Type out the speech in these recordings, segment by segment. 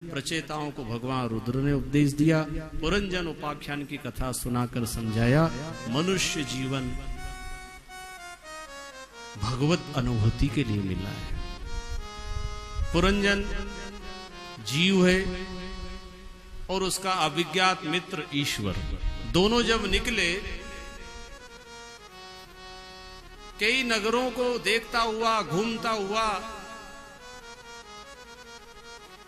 प्रचेताओं को भगवान रुद्र ने उपदेश दिया। पुरंजन उपाख्यान की कथा सुनाकर समझाया मनुष्य जीवन भगवत अनुभूति के लिए मिला है। पुरंजन जीव है और उसका अविज्ञात मित्र ईश्वर, दोनों जब निकले कई नगरों को देखता हुआ घूमता हुआ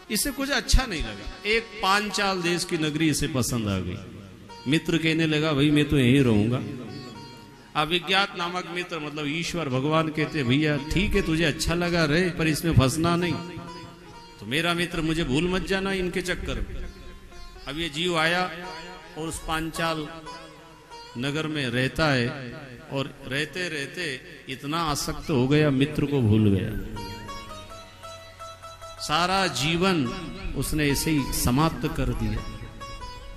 इसे कुछ अच्छा नहीं लगा। एक पांचाल देश की नगरी इसे पसंद आ गई। मित्र कहने लगा भाई मैं तो यहीं रहूंगा। अविज्ञात नामक मित्र मतलब ईश्वर भगवान कहते भैया ठीक है तुझे अच्छा लगा रहे पर इसमें फंसना नहीं, तो मेरा मित्र मुझे भूल मत जाना इनके चक्कर में। अब ये जीव आया और उस पांचाल नगर में रहता है और रहते रहते इतना आसक्त हो गया मित्र को भूल गया। सारा जीवन उसने ऐसे ही समाप्त कर दिया।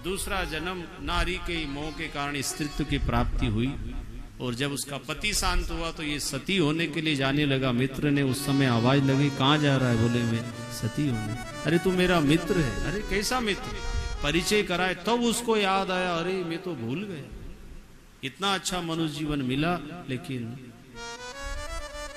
दूसरा जन्म नारी के मोह के कारण स्त्रीत्व की प्राप्ति हुई और जब उसका पति शांत हुआ तो ये सती होने के लिए जाने लगा। मित्र ने उस समय आवाज लगी कहाँ जा रहा है? बोले मैं सती होने। अरे तू मेरा मित्र है। अरे कैसा मित्र? परिचय कराए तब उसको याद आया अरे मैं तो भूल गया। इतना अच्छा मनुष्य जीवन मिला लेकिन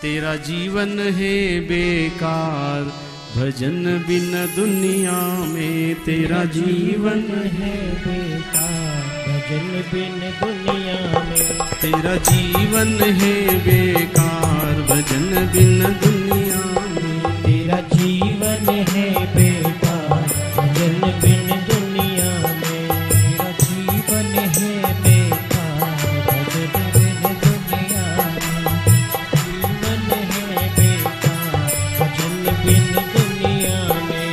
तेरा जीवन है बेकार भजन बिन दुनिया में, तेरा जीवन है बेकार भजन बिन दुनिया में, तेरा जीवन है बेकार भजन बिन दुनिया में, तेरा जीवन है बेकार भजन बिन दुनिया में, तेरा जीवन है बेकार भजन बिन दुनिया में, जीवन है बेकार भजन बिन दुनिया में।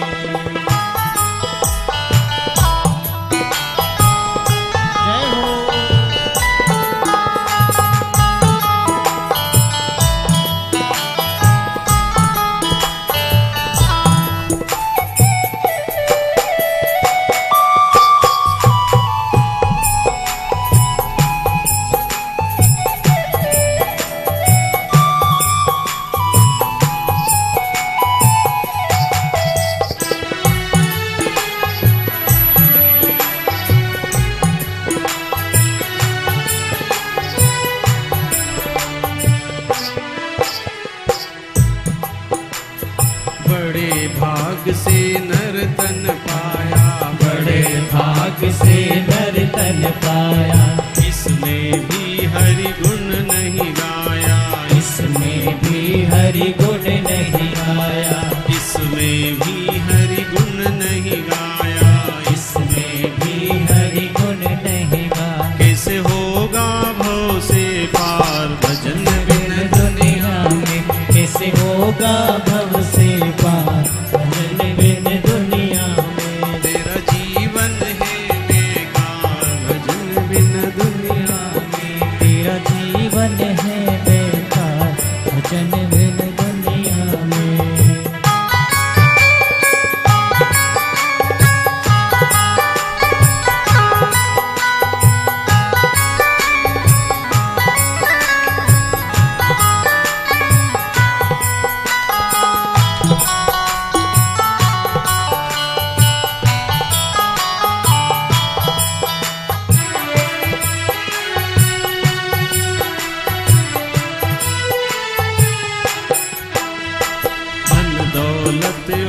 से नर्तन पाया, बड़े भाग से नर्तन पाया, इसमें भी हरि गुण नहीं गाया, इसमें भी हरि गुण नहीं गाया, इसमें भी हरि गुण नहीं गाया, इसमें भी हरि गुण नहीं गाया। कैसे होगा भव से पार भजन बिन दुनिया में, कैसे होगा भव से पार भजन बिन दुनिया में, तेरा जीवन है बेकार भजन बिन दुनिया में, तेरा जीवन है बेकार भजन बिन दुनिया में।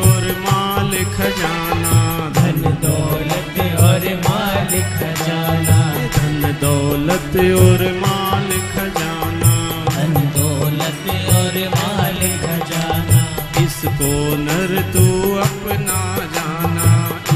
और माल खजाना, धन दौलत और माल खजाना, धन दौलत और माल खजाना, धन दौलत और माल खजाना, इसको नर तू अपना जाना,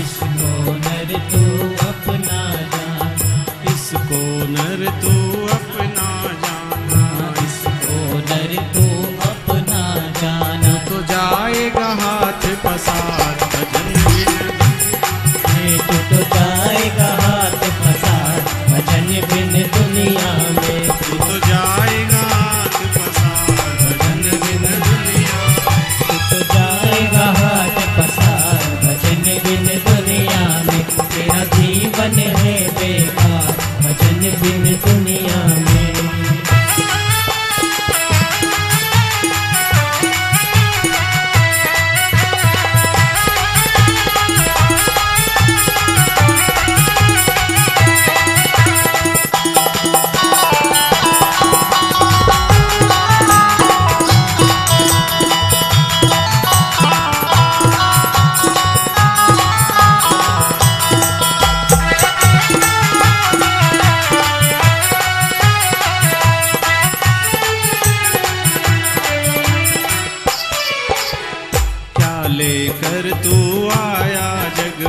इसको नर तू अपना जाना, इसको नर तू अपना जाना, इसको नर तू अपना जाना, तो जाएगा हाथ पसार भजन बिन, तू तो जाएगा हाथ पसार भजन बिन दुनिया में, तू तो जाएगा हाथ पसार भजन बिन दुनिया, तू तो जाएगा हाथ पसार भजन बिन दुनिया में, तेरा जीवन है बेकार भजन बिन दुनिया में।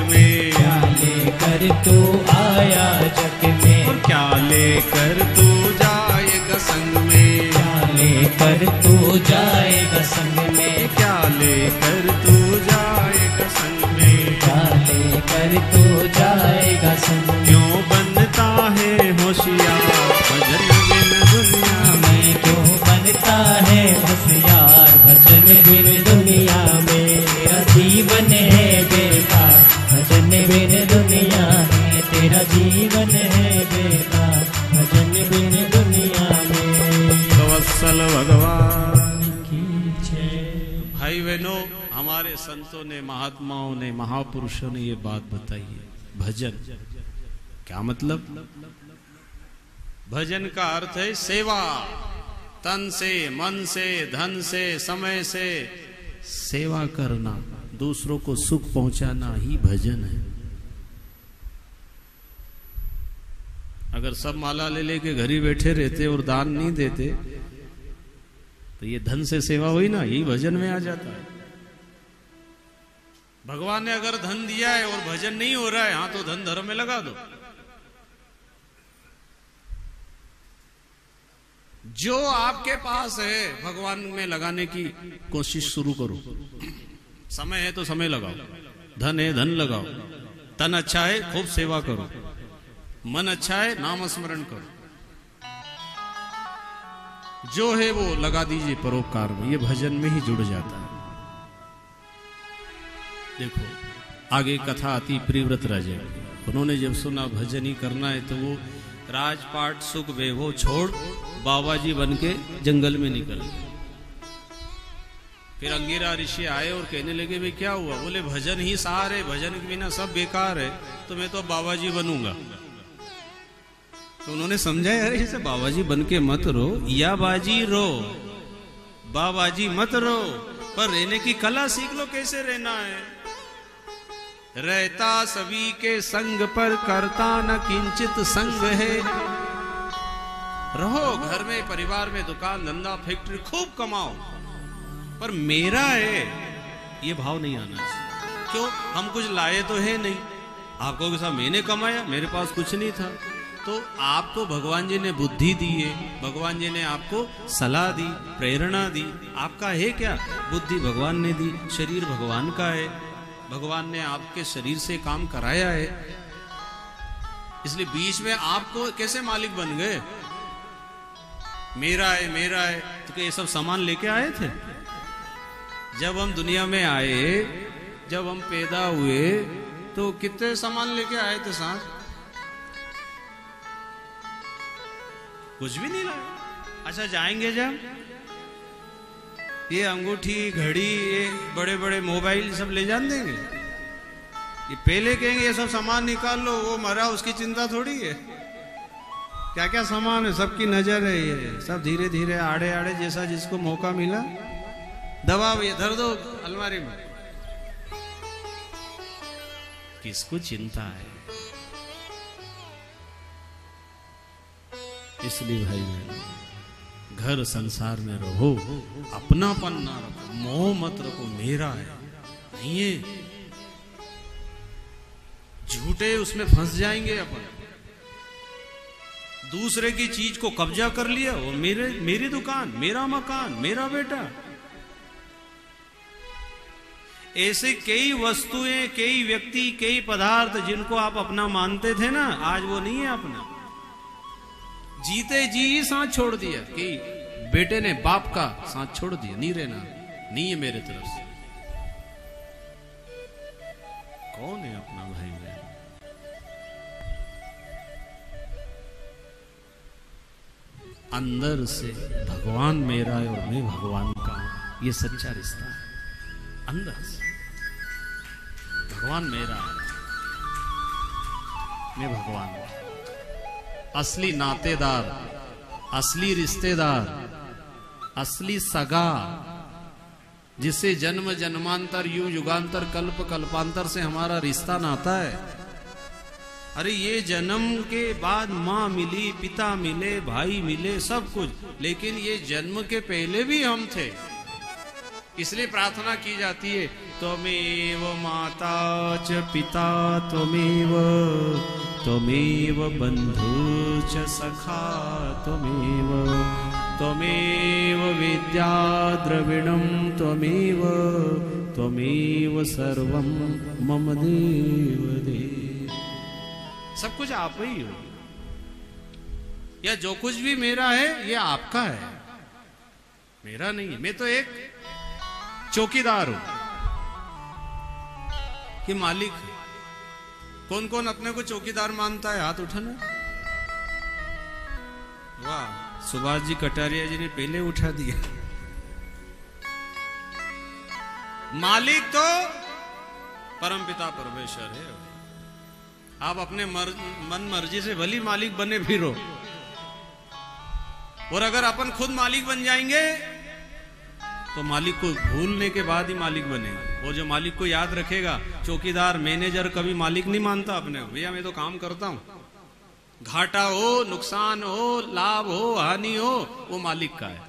में, क्या लेकर तू आया जग में, और क्या लेकर तू जाएगा संग में, क्या लेकर तू जाएगा संग में, क्या लेकर तू जाएगा संग में, क्या लेकर तू जाएगा संग में। क्यों बनता है होशियार भजन बिन दुनिया में, क्यों बनता है होशियार भजन बिन दुनिया में, तेरा जीवन है बेकार भजन बिन दुनिया में, तेरा जीवन है बेकार भजन बिन दुनिया में। तो वत्सल भगवान की जय। भाई बहनों, हमारे संतों ने, महात्माओं ने, महापुरुषों ने ये बात बताई है। भजन क्या मतलब? भजन का अर्थ है सेवा, तन से, मन से, धन से, समय से सेवा करना, दूसरों को सुख पहुंचाना ही भजन है। अगर सब माला ले लेके घर ही बैठे रहते और दान नहीं देते तो ये धन से सेवा हुई ना, यही भजन में आ जाता है। भगवान ने अगर धन दिया है और भजन नहीं हो रहा है, हाँ तो धन धर्म में लगा दो। जो आपके पास है भगवान में लगाने की कोशिश शुरू करो। समय है तो समय लगाओ, धन है धन लगाओ, तन अच्छा है खूब सेवा करो, मन अच्छा है नाम स्मरण करो, जो है वो लगा दीजिए परोपकार में, ये भजन में ही जुड़ जाता है। देखो आगे कथा आती प्रिव्रत राजा की। उन्होंने जब सुना भजन ही करना है तो वो राजपाट सुख वैभव छोड़ बाबा जी बन के जंगल में निकल गए। फिर अंगिरा ऋषि आए और कहने लगे भाई क्या हुआ? बोले भजन ही सार है, भजन के बिना सब बेकार है, तो मैं तो बाबा जी बनूंगा। तो उन्होंने समझाया अरे इसे बाबा जी बन के मत रो, या बाजी रो, बाबा जी मत रो, पर रहने की कला सीख लो, कैसे रहना है। रहता सभी के संग पर करता न किंचित संग है। रहो घर में, परिवार में, दुकान धंधा फैक्ट्री खूब कमाओ, पर मेरा है ये भाव नहीं आना चाहिए। क्यों? हम कुछ लाए तो है नहीं। आपको कैसा मैंने कमाया, मेरे पास कुछ नहीं था। तो आपको भगवान जी ने बुद्धि दी है, भगवान जी ने आपको सलाह दी, प्रेरणा दी। आपका है क्या? बुद्धि भगवान ने दी, शरीर भगवान का है, भगवान ने आपके शरीर से काम कराया है। इसलिए बीच में आपको कैसे मालिक बन गए? मेरा है मेरा है, तो क्या ये सब सामान लेके आए थे? जब हम दुनिया में आए, जब हम पैदा हुए, तो कितने सामान लेके आए थे साथ? कुछ भी नहीं लाए। अच्छा जाएंगे जब, ये अंगूठी, घड़ी, ये बड़े बड़े मोबाइल सब ले जान देंगे? ये पहले कहेंगे ये सब सामान निकाल लो, वो मरा उसकी चिंता थोड़ी है। क्या क्या सामान है, सबकी नजर है, ये सब धीरे धीरे आड़े आड़े जैसा जिसको मौका मिला दबाओ, ये धर दो अलमारी में। किसको चिंता है? इसलिए भाई घर संसार में रहो, अपनापन ना रखो, मोह मत रखो, मेरा है नहीं है। झूठे उसमें फंस जाएंगे अपन। दूसरे की चीज को कब्जा कर लिया, वो मेरी दुकान, मेरा मकान, मेरा बेटा। ऐसे कई वस्तुएं, कई व्यक्ति, कई पदार्थ जिनको आप अपना मानते थे ना, आज वो नहीं है अपना। जीते जी ही साथ छोड़ दिया कि बेटे ने बाप का साथ छोड़ दिया, नहीं रहना, नहीं है मेरे तरफ से। कौन है अपना भाई बहन? अंदर से भगवान मेरा है और मैं भगवान का हूं, ये सच्चा रिश्ता है। अंदर से भगवान मेरा है, मैं भगवान हूं। असली नातेदार, असली रिश्तेदार, असली सगा, जिससे जन्म जन्मांतर, युग युगांतर, कल्प कल्पांतर से हमारा रिश्ता नाता है। अरे ये जन्म के बाद माँ मिली, पिता मिले, भाई मिले, सब कुछ, लेकिन ये जन्म के पहले भी हम थे। इसलिए प्रार्थना की जाती है त्वमेव माता च पिता त्वमेव, त्वमेव बन्धु च सखा त्वमेव, त्वमेव विद्या द्रविणं त्वमेव, त्वमेव सर्वं मम देव देव। सब कुछ आप ही हो, या जो कुछ भी मेरा है ये आपका है, मेरा नहीं है। मैं तो एक चौकीदार हूं कि मालिक है। कौन कौन अपने को चौकीदार मानता है? हाथ उठाना। वाह, सुभाष जी कटारिया जी ने पहले उठा दिया। मालिक तो परमपिता परमेश्वर है। आप अपने मन मर्जी से भली मालिक बने फिरो, और अगर अपन खुद मालिक बन जाएंगे तो मालिक को भूलने के बाद ही मालिक बनेगा। वो जो मालिक को याद रखेगा, चौकीदार मैनेजर कभी मालिक नहीं मानता अपने को। भैया मैं तो काम करता हूं, घाटा हो नुकसान हो लाभ हो हानि हो वो मालिक का है।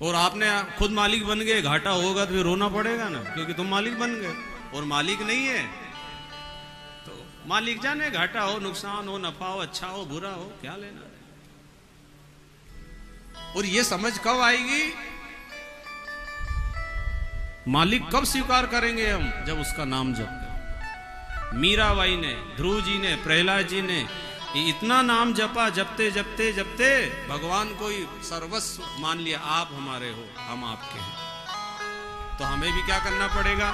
और आपने खुद मालिक बन गए, घाटा होगा तो फिर रोना पड़ेगा ना, क्योंकि तुम मालिक बन गए। और मालिक नहीं है तो मालिक जाने, घाटा हो नुकसान हो नफा हो अच्छा हो बुरा हो क्या लेना। और ये समझ कब आएगी, मालिक कब स्वीकार करेंगे हम? जब उसका नाम जप। मीराबाई ने, ध्रुव जी ने, प्रहलाद जी ने इतना नाम जपा, जपते जपते जपते भगवान को ही सर्वस्व मान लिया। आप हमारे हो, हम आपके हैं। तो हमें भी क्या करना पड़ेगा?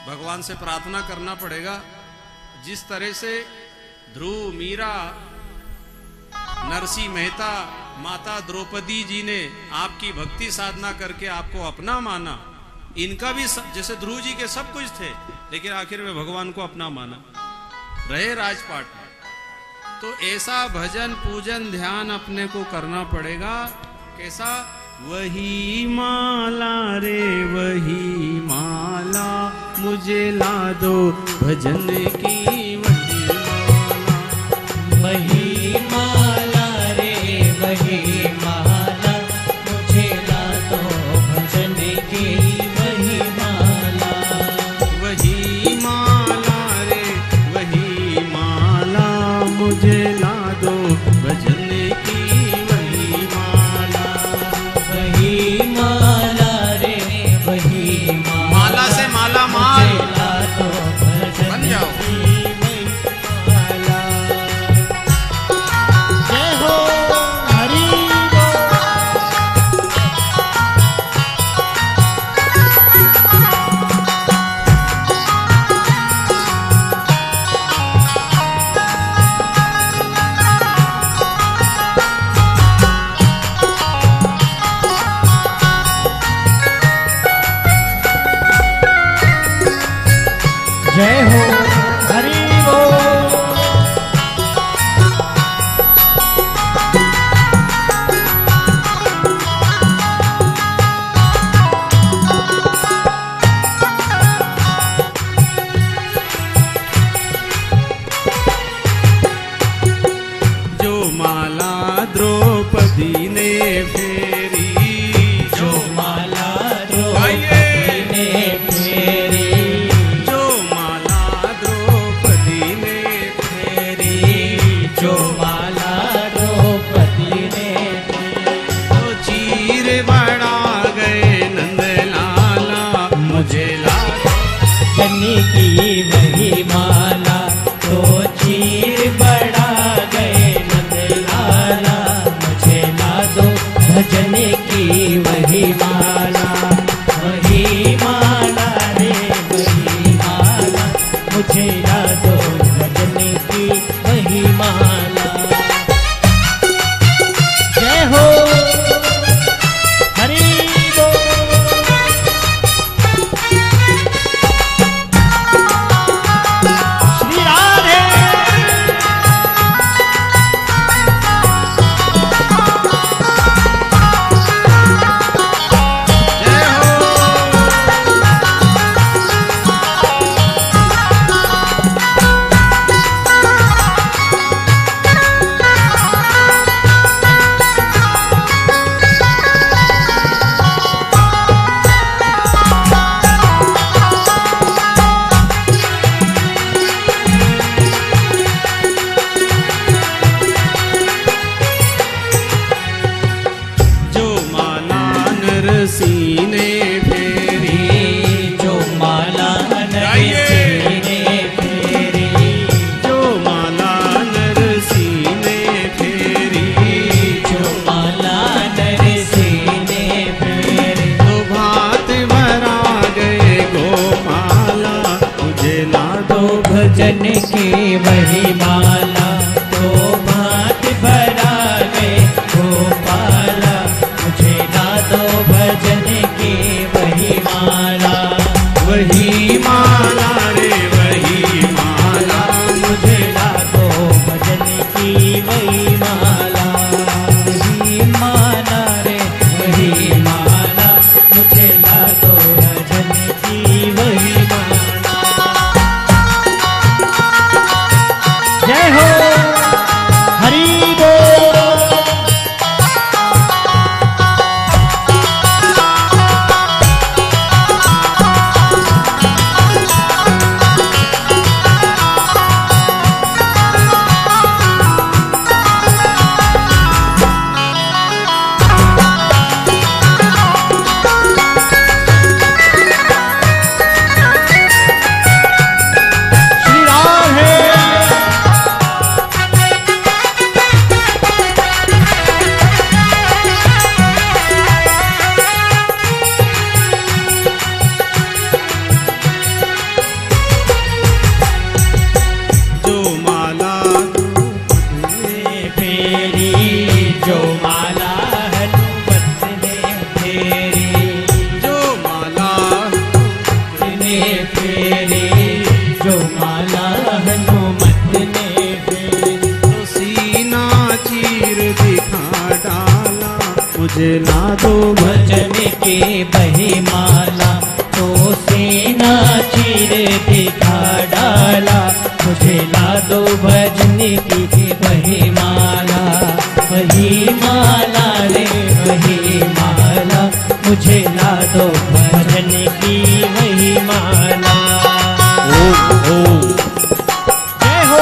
भगवान से प्रार्थना करना पड़ेगा। जिस तरह से ध्रुव, मीरा, नरसिंह मेहता, माता द्रौपदी जी ने आपकी भक्ति साधना करके आपको अपना माना, इनका भी जैसे ध्रुव जी के सब कुछ थे, लेकिन आखिर में भगवान को अपना माना, रहे राजपाट में। तो ऐसा भजन पूजन ध्यान अपने को करना पड़ेगा। कैसा? वही माला रे वही माला, मुझे ला दो भजन की वही माला। वही माला रे वही माला, मुझे ला दो भजन की वही माला। वही माला रे वही माला, मुझे ला दो भजन की वही माला। वही माला रे वही माला, माला से माला माल ला दो भजन बन जाओ। की वही माला। जय हो हरि बोल। जय हो हरि बोल। जो माला द्रौपदी ने फेरी, जो माला द्रौपदी ने फेरी, जो माला द्रौपदी ने फेरी, जो माला द्रौपदी ने तो चीर बढ़ा गए नंदलाला, मुझे ला जनी की वही माला, तो चीर बढ़ा गए नंदलाला, मुझे ला दो भजन की वही माला। वही माला रे वही माला, मुझे ला दो भजन की वही माला। जय हो हरि बोल। श्री राधे। भजन की वही माला, तो भात भरा रे गोपाला, मुझे ला दो भजन की वही माला। वही माला रे वही माला, मुझे ला दो भजन की वही माला। वही माला रे वही माला, मुझे ला दो भजन की वही माला। जय हो हरि बोल। मुझे ला दो भजन की वही माला, तो सीना चीर दिखा डाला। मुझे ला दो भजन की वही माला। वही माला रे वही माला, मुझे ला दो भजन की वही माला। जय हो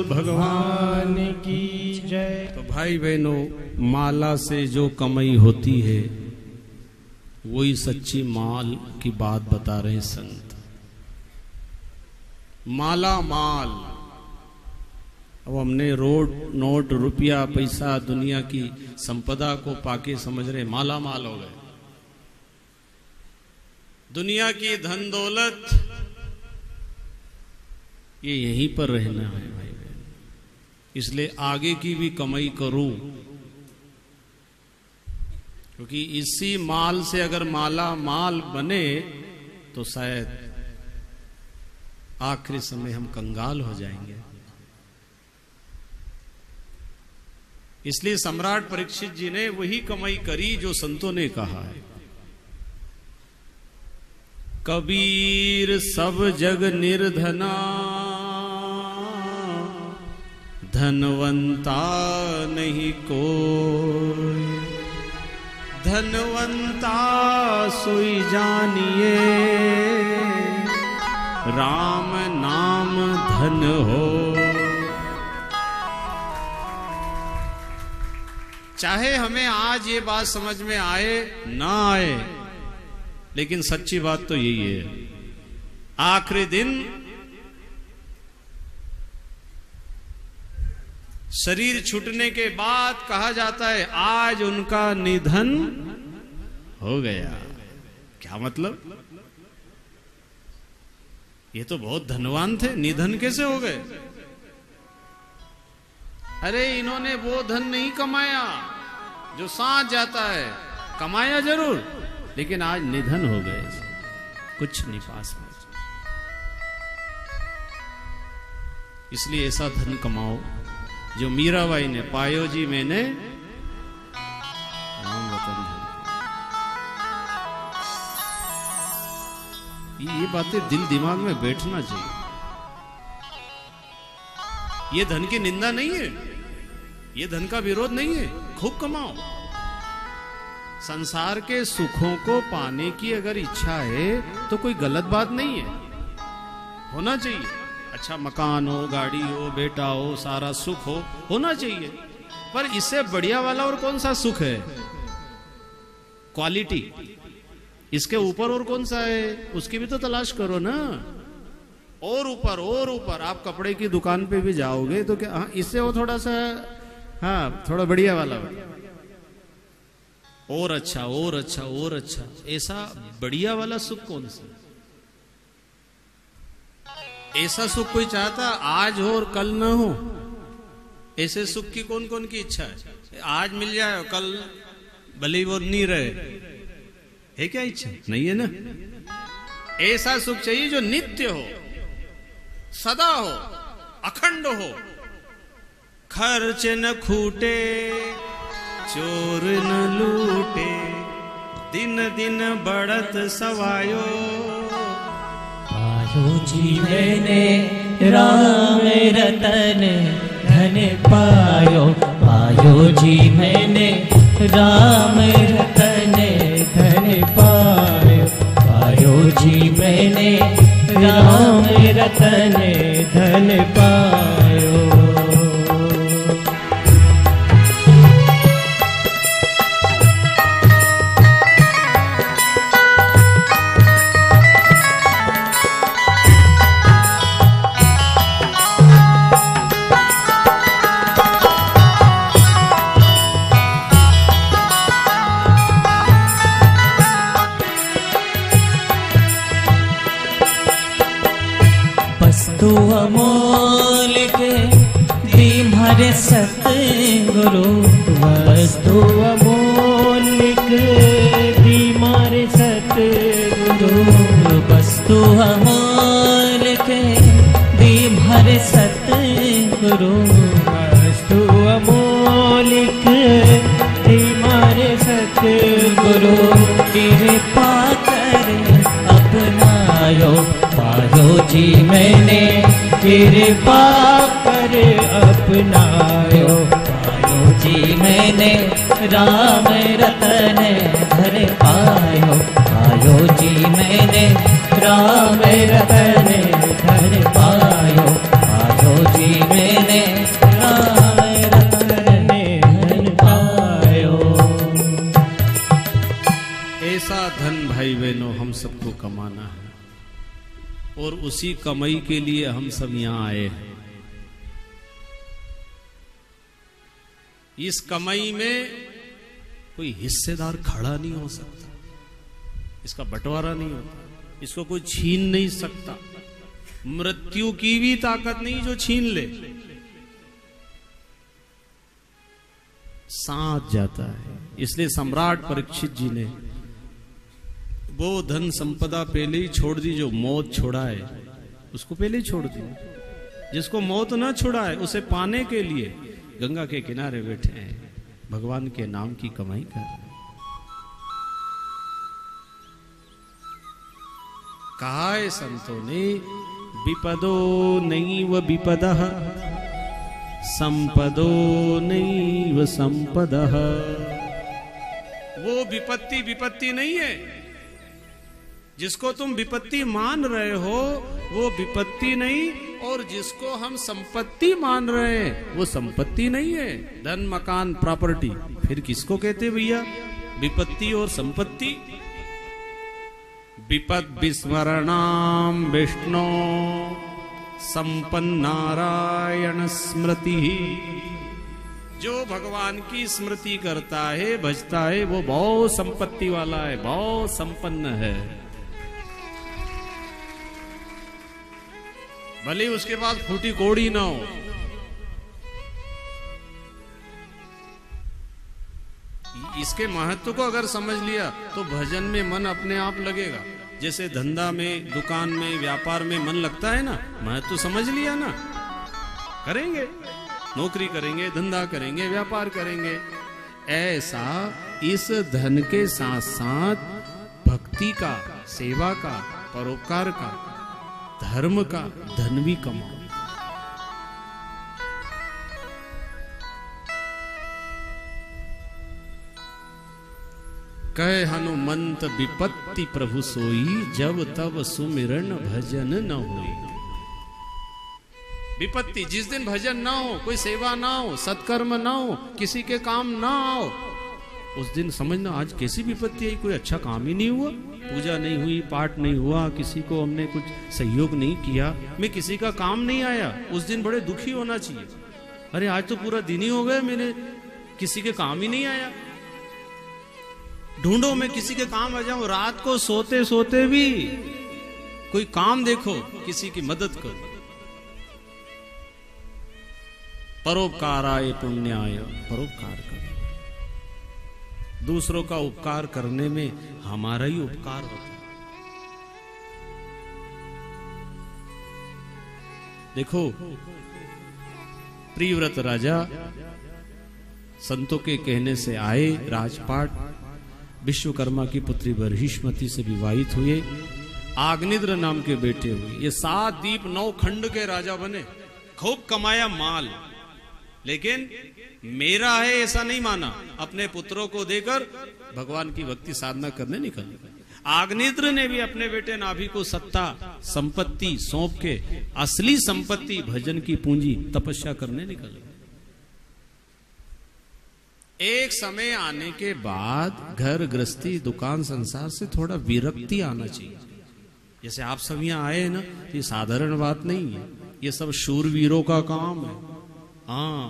भगवान की जय। तो भाई बहनों, माला से जो कमाई होती है वही सच्ची माल की बात बता रहे संत। माला माल, अब हमने रोड नोट रुपया पैसा दुनिया की संपदा को पाके समझ रहे माला माल हो गए। दुनिया की धन दौलत ये यहीं पर रहना है भाई, इसलिए आगे की भी कमाई करूं, क्योंकि इसी माल से अगर माला माल बने तो शायद आखिरी समय हम कंगाल हो जाएंगे। इसलिए सम्राट परीक्षित जी ने वही कमाई करी जो संतों ने कहा है। कबीर सब जग निर्धना, धनवंता नहीं कोई, धनवंता सोई जानिए, राम नाम धन हो। चाहे हमें आज ये बात समझ में आए ना आए, लेकिन सच्ची बात तो यही है। आखिरी दिन शरीर छूटने के बाद कहा जाता है आज उनका निधन हो गया। क्या मतलब? ये तो बहुत धनवान थे, निधन कैसे हो गए? अरे इन्होंने वो धन नहीं कमाया जो साथ जाता है, कमाया जरूर, लेकिन आज निधन हो गए, कुछ नहीं पास में। इसलिए ऐसा धन कमाओ जो मीराबाई ने पायो जी मैंने राम वतन धन। ये बातें दिल दिमाग में बैठना चाहिए। ये धन की निंदा नहीं है, ये धन का विरोध नहीं है। खूब कमाओ। संसार के सुखों को पाने की अगर इच्छा है तो कोई गलत बात नहीं है, होना चाहिए। अच्छा मकान हो, गाड़ी हो, बेटा हो, सारा सुख हो, होना चाहिए। पर इससे बढ़िया वाला और कौन सा सुख है? क्वालिटी। इसके ऊपर और कौन सा है, उसकी भी तो तलाश करो ना। और ऊपर और ऊपर। आप कपड़े की दुकान पे भी जाओगे तो क्या, हाँ इससे वो थोड़ा सा, हाँ थोड़ा बढ़िया वाला और अच्छा और अच्छा और अच्छा। ऐसा बढ़िया वाला सुख कौन सा? ऐसा सुख कोई चाहता आज हो और कल ना हो? ऐसे सुख की कौन कौन की इच्छा है? आज मिल जाए कल भले वो नहीं रहे, है क्या इच्छा? नहीं है ना। ऐसा सुख चाहिए जो नित्य हो, सदा हो, अखंड हो। खर्च न खूटे, चोर न लूटे, दिन दिन बढ़त सवायो। पायो जी मैंने राम रतन धन पायो। पायो जी मैंने राम रतन धन पायो। पायो जी मैंने राम रतन धन पायो। वस्तु अमोलिक दीमहरे सतगुरु। वस्तु अमोलिक दीमहरे सतगुरु। वस्तु अमोलिक दीमहरे सतगुरु। वस्तु अमोलिक दीमहरे सतगुरु। कृपा करे अपनायो। पायो जी मैंने कृपा कर अपनायो। पायो जी मैंने राम रतन धन पायो। पायो जी मैंने राम रतन धन पायो। पायो जी मैंने राम रतन धन पायो। ऐसा धन भाई बहनों हम सबको कमाना है और उसी कमाई के लिए हम सब यहां आए हैं। इस कमाई में कोई हिस्सेदार खड़ा नहीं हो सकता, इसका बंटवारा नहीं होता, इसको कोई छीन नहीं सकता। मृत्यु की भी ताकत नहीं जो छीन ले, साथ जाता है। इसलिए सम्राट परीक्षित जी ने वो धन संपदा पहले ही छोड़ दी। जो मौत छोड़ा है उसको पहले ही छोड़ दी। जिसको मौत ना छुड़ा है उसे पाने के लिए गंगा के किनारे बैठे हैं, भगवान के नाम की कमाई कर रहे हैं। कहा है संतों ने, विपदो नैव विपदः संपदो नैव संपदः। वो विपत्ति विपत्ति नहीं है। जिसको तुम विपत्ति मान रहे हो वो विपत्ति नहीं, और जिसको हम संपत्ति मान रहे हैं वो संपत्ति नहीं है। धन मकान प्रॉपर्टी फिर किसको कहते भैया? विपत्ति और संपत्ति। विपद विस्मरणाम विष्णु संपन्नारायण स्मृति। जो भगवान की स्मृति करता है, भजता है, वो बहुत संपत्ति वाला है, बहुत संपन्न है। भले उसके पास फूटी कोड़ी ना हो। इसके महत्व को अगर समझ लिया तो भजन में मन अपने आप लगेगा। जैसे धंधा में, दुकान में, व्यापार में मन लगता है ना, महत्व समझ लिया ना, करेंगे। नौकरी करेंगे, धंधा करेंगे, व्यापार करेंगे। ऐसा इस धन के साथ साथ भक्ति का, सेवा का, परोपकार का, धर्म का धन भी कमाओ। कहे हनुमंत विपत्ति प्रभु सोई, जब तब सुमिरन भजन न होई। विपत्ति, जिस दिन भजन ना हो, कोई सेवा ना हो, सत्कर्म ना हो, किसी के काम ना आओ, उस दिन समझना आज कैसी विपत्ति आई। कोई अच्छा काम ही नहीं हुआ, पूजा नहीं हुई, पाठ नहीं हुआ, किसी को हमने कुछ सहयोग नहीं किया, मैं किसी का काम नहीं आया, उस दिन बड़े दुखी होना चाहिए। अरे आज तो पूरा दिन ही हो गया, मैंने किसी के काम ही नहीं आया। ढूंढो मैं किसी के काम आ जाऊं। रात को सोते सोते भी कोई काम देखो, किसी की मदद करो। परोपकाराय पुण्याय, परोपकार करो। दूसरों का उपकार करने में हमारा ही उपकार होता है। देखो, प्रियव्रत राजा संतों के कहने से आए, राजपाट, विश्वकर्मा की पुत्री बरहिष्मति से विवाहित हुए, आग्निद्र नाम के बेटे हुए। ये 7 द्वीप 9 खंड के राजा बने, खूब कमाया माल, लेकिन मेरा है ऐसा नहीं माना, अपने पुत्रों को देकर भगवान की भक्ति साधना करने निकल। आग्निद्र ने भी अपने बेटे नाभि को सत्ता संपत्ति सौंप के असली संपत्ति भजन की पूंजी तपस्या करने निकल। एक समय आने के बाद घर गृहस्थी दुकान संसार से थोड़ा विरक्ति आना चाहिए। जैसे आप सब यहाँ आए ना, ये साधारण बात नहीं है, ये सब शूरवीरों का काम है। हाँ,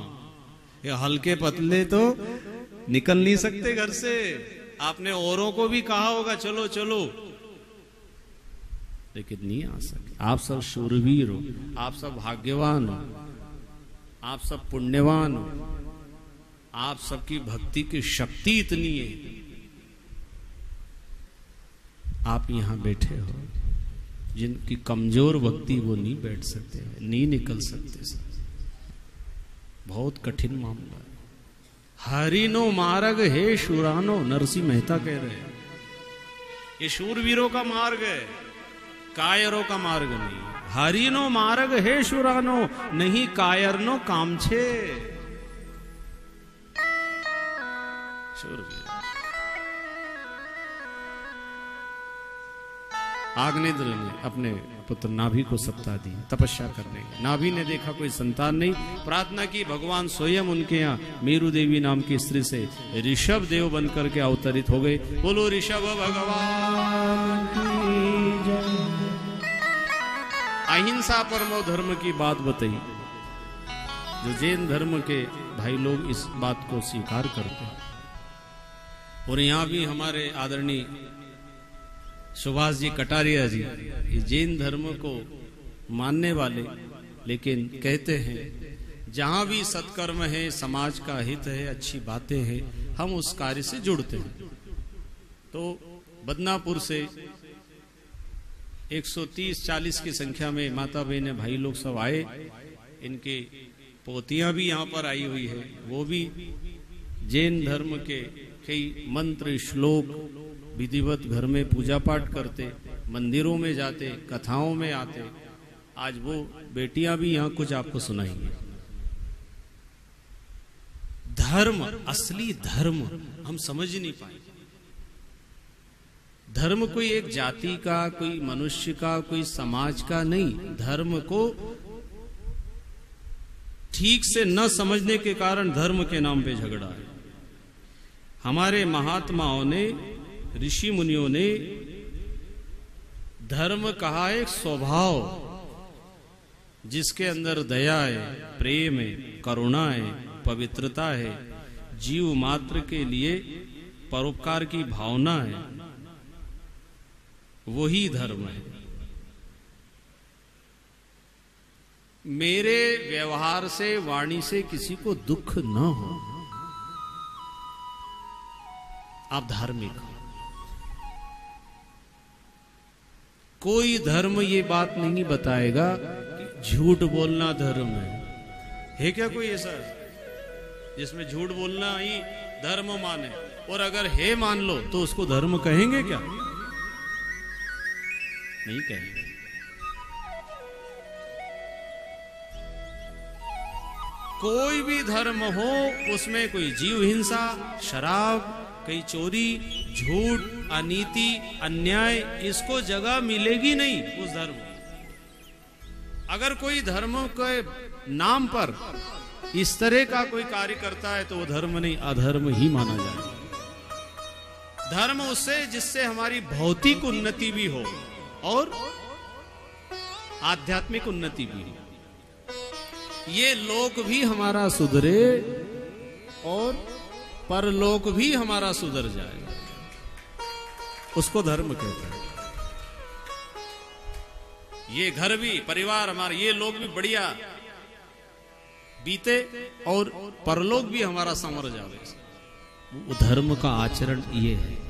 ये हल्के पतले तो निकल नहीं सकते घर से। आपने औरों को भी कहा होगा चलो चलो, लेकिन नहीं आ सकते। आप सब शूरवीर हो, आप सब भाग्यवान हो, आप सब पुण्यवान हो, आप सबकी भक्ति की शक्ति इतनी है, आप यहां बैठे हो। जिनकी कमजोर भक्ति वो नहीं बैठ सकते, नहीं निकल सकते सर। बहुत कठिन मामला है। हरिनो मार्ग है शूरानो, नरसिंह मेहता कह रहे हैं। ये शूरवीरों का मार्ग है, कायरों का मार्ग नहीं। हरिनो मार्ग है शूरानो, नहीं कायरनो कामछे। शूरवीर। आग्नेद्र ने अपने पुत्र नाभि को सत्ता दी तपस्या करने। नाभि ने देखा कोई संतान नहीं, प्रार्थना की, भगवान स्वयं उनके यहाँ मेरु देवी नाम की स्त्री से ऋषभ देव बनकर के अवतरित हो गए। बोलो ऋषभ भगवान की जय। अहिंसा परमो धर्म की बात बताई, जो जैन धर्म के भाई लोग इस बात को स्वीकार करते हैं। और यहाँ भी हमारे आदरणीय सुभाष जी कटारिया जी, ये जैन धर्म को मानने वाले, लेकिन कहते हैं जहां भी सत्कर्म है, समाज का हित है, अच्छी बातें हैं, हम उस कार्य से जुड़ते हैं। तो बदनापुर से 130-40 की संख्या में माता बहने भाई लोग सब आए। इनके पोतियां भी यहाँ पर आई हुई है, वो भी जैन धर्म के कई मंत्र श्लोक विधिवत घर में पूजा पाठ करते, मंदिरों में जाते, कथाओं में आते। आज वो बेटियां भी यहाँ कुछ आपको सुनाएंगी। धर्म, असली धर्म हम समझ नहीं पाए। धर्म कोई एक जाति का, कोई मनुष्य का, कोई समाज का नहीं। धर्म को ठीक से न समझने के कारण धर्म के नाम पे झगड़ा है। हमारे महात्माओं ने, ऋषि मुनियों ने धर्म कहा एक स्वभाव, जिसके अंदर दया है, प्रेम है, करुणा है, पवित्रता है, जीव मात्र के लिए परोपकार की भावना है, वही धर्म है। मेरे व्यवहार से, वाणी से किसी को दुख न हो, आप धार्मिक हो। कोई धर्म ये बात नहीं बताएगा कि झूठ बोलना धर्म है, है क्या कोई ऐसा जिसमें झूठ बोलना ही धर्म माने? और अगर है मान लो तो उसको धर्म कहेंगे क्या? नहीं कहेंगे। कोई भी धर्म हो उसमें कोई जीव हिंसा, शराब, कहीं चोरी, झूठ, अनीति, अन्याय, इसको जगह मिलेगी नहीं उस धर्म। अगर कोई धर्म के नाम पर इस तरह का कोई कार्य करता है तो वो धर्म नहीं, अधर्म ही माना जाए। धर्म उससे जिससे हमारी भौतिक उन्नति भी हो और आध्यात्मिक उन्नति भी हो, ये लोक भी हमारा सुधरे और परलोक भी हमारा सुधर जाए, उसको धर्म कहते हैं। ये घर भी, परिवार हमारा, ये लोग भी बढ़िया बीते और परलोक भी हमारा संवर जावे, वो धर्म का आचरण ये है।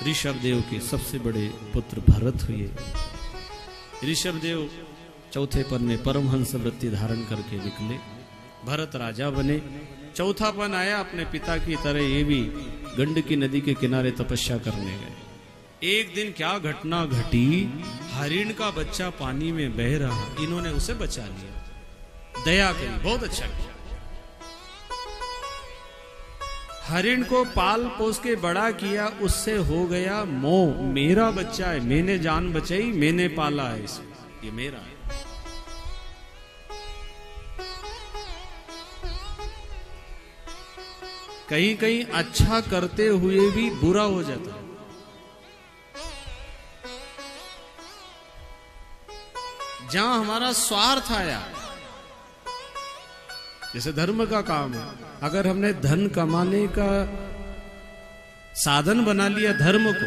ऋषभदेव के सबसे बड़े पुत्र भरत हुए। ऋषभदेव चौथे पन में परमहंस वृत्ति धारण करके निकले, भरत राजा बने। चौथा पन आया अपने पिता की तरह, ये भी गंडकी नदी के किनारे तपस्या करने गए। एक दिन क्या घटना घटी, हरिण का बच्चा पानी में बह रहा, इन्होंने उसे बचा लिया, दया करी, बहुत अच्छा किया। हरिण को पाल पोस के बड़ा किया, उससे हो गया मोह, मेरा बच्चा है, मैंने जान बचाई, मैंने पाला है इसे, ये मेरा है। कहीं कहीं अच्छा करते हुए भी बुरा हो जाता है। जहां हमारा स्वार्थ आया, जैसे धर्म का काम है, अगर हमने धन कमाने का साधन बना लिया धर्म को,